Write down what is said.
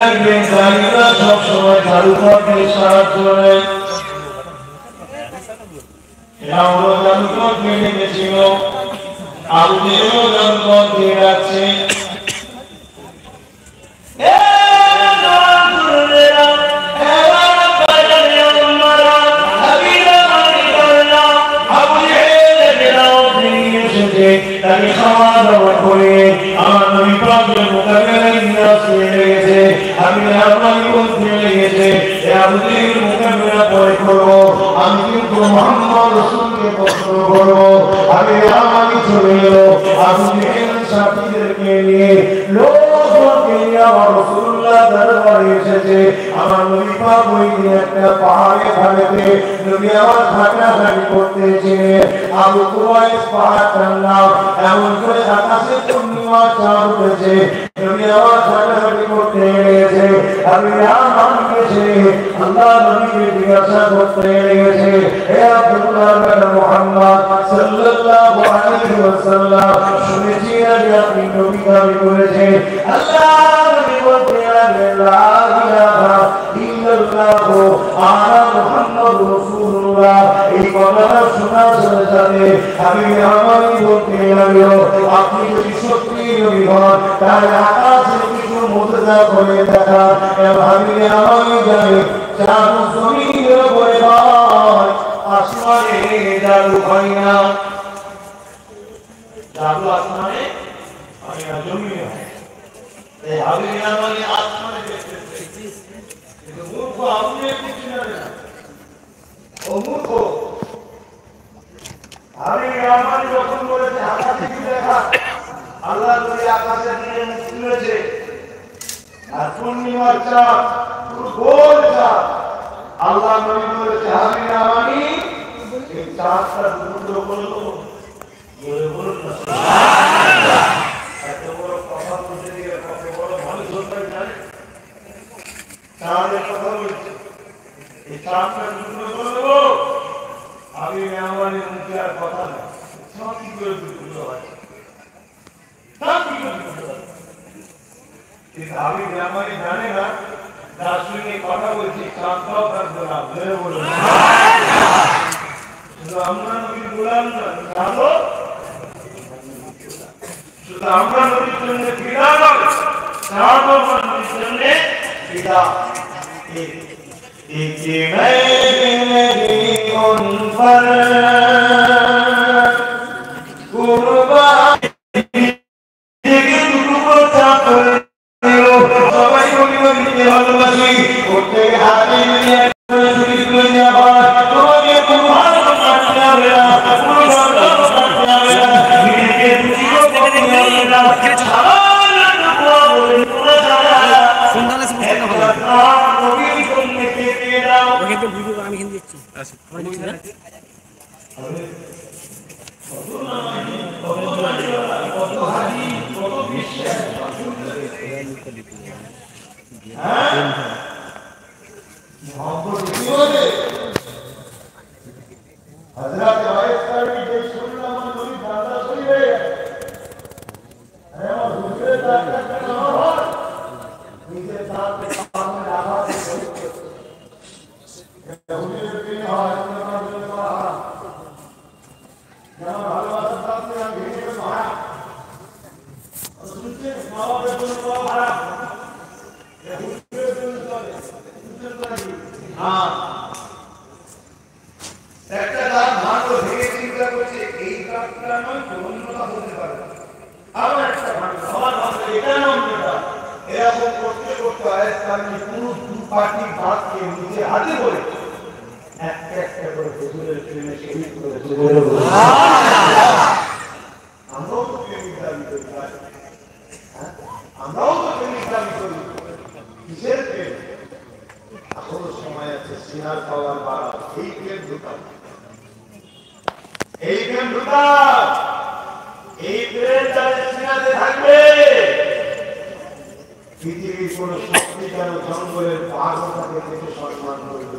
সব সময় ঝাড়ু করতে সাহায্য নেয়। এরাও ঝাড়ু করতে লেগেছিল, আবুদেরও ঝাড়ু করতে রাখছে। তাকে খাওয়া দাওয়া করে আমার নবী পাকের মোকাবেলায় নিয়ে লেগেছে। আমি আপনাকে বলতে লেগেছে আবুদের মোকাবেলা পরে করবো, আমি কিন্তু মুহাম্মদ রাসূলকে প্রশ্ন করবো। আমি আমাকে চলে এলো আবুদের সাথীদেরকে নিয়ে লোককে নিয়ে আমার রাসূলুল্লাহ দরবারে এসেছে। আমার নবী পাক ওই দিন একটা পাহাড়ে ঢালেতে নবী আমার হাঁটাহাঁটি করতেছিলেন। আবু কুবাইস পাহাড় টানলাম, এমন করে আকাশে পূর্ণিমা চাঁদ উঠেছে। নবী আমার হাঁটাহাঁটি করতে লেগেছে। আমি গেছে আল্লাহ নবীকে জিজ্ঞাসা করতে লেগেছে, হে আব্দুল্লাহ বিন মুহাম্মদ সাল্লাল্লাহু আলাইহি ওয়াসাল্লাম, শুনেছি যে আপনি নবী দাবি করেছেন। আল্লাহ নবী বলতে লাগলেন, লা ইলাহা ইল্লাল্লাহ আনা মুহাম্মাদুর রাসূলুল্লাহ। এই কথাটা শোনার সাথে সাথে আমি আমাকে বলতে লাগলো, আপনি যদি সত্যি নবী হন তাহলে আকাশে কিছু মুজজা করে দেখা। আমি আমাকে জানি চাঁদ জমিনের উপরে হয়, আসমানে জাদু হয় না। জাদু আসমানে হয় না, জমিনে হয়। এই আমি আমাকে আসমানে দেখতেছি, কিন্তু মূর্খ আপনি কিছু জানেন না। ও মূর্খ, আমি আমার যখন বলেছে আকাশে কি দেখা, আল্লাহ যদি আকাশের দিকে মুখ তুলেছে আর পূর্ণিমার চাঁদ পুরো গোল চাঁদ, আল্লাহ নবী বলেছে আমি আমানি এই চাঁদটা টুকরো করে দেবো। বলুন না সুবহানাল্লাহ। এত বড় কথা বলতে গিয়ে কত বড় ভালো সরকার জানে চাঁদের কথা বলছে, এই চাঁদটা টুকরো করে দেবো। আমি আমানি মুখে আর কথা না, সব কি করে টুকরো হয়, সব কি করে টুকরো হয়। আমি আমানি জানে না, যার সঙ্গে কথা বলছি চাঁদটাও থাকবে না। ধরে বলুন শুধু আমরা নবীর গোলাম না, জানো শুধু আমরা নবীর জন্য ফিদা নয়, চাঁদও আমার নবীর জন্য ফিদা। পৃথিবীর কোন শক্তি কেন জঙ্গলের পাহাড়টাকে থেকে সম্মান করবে?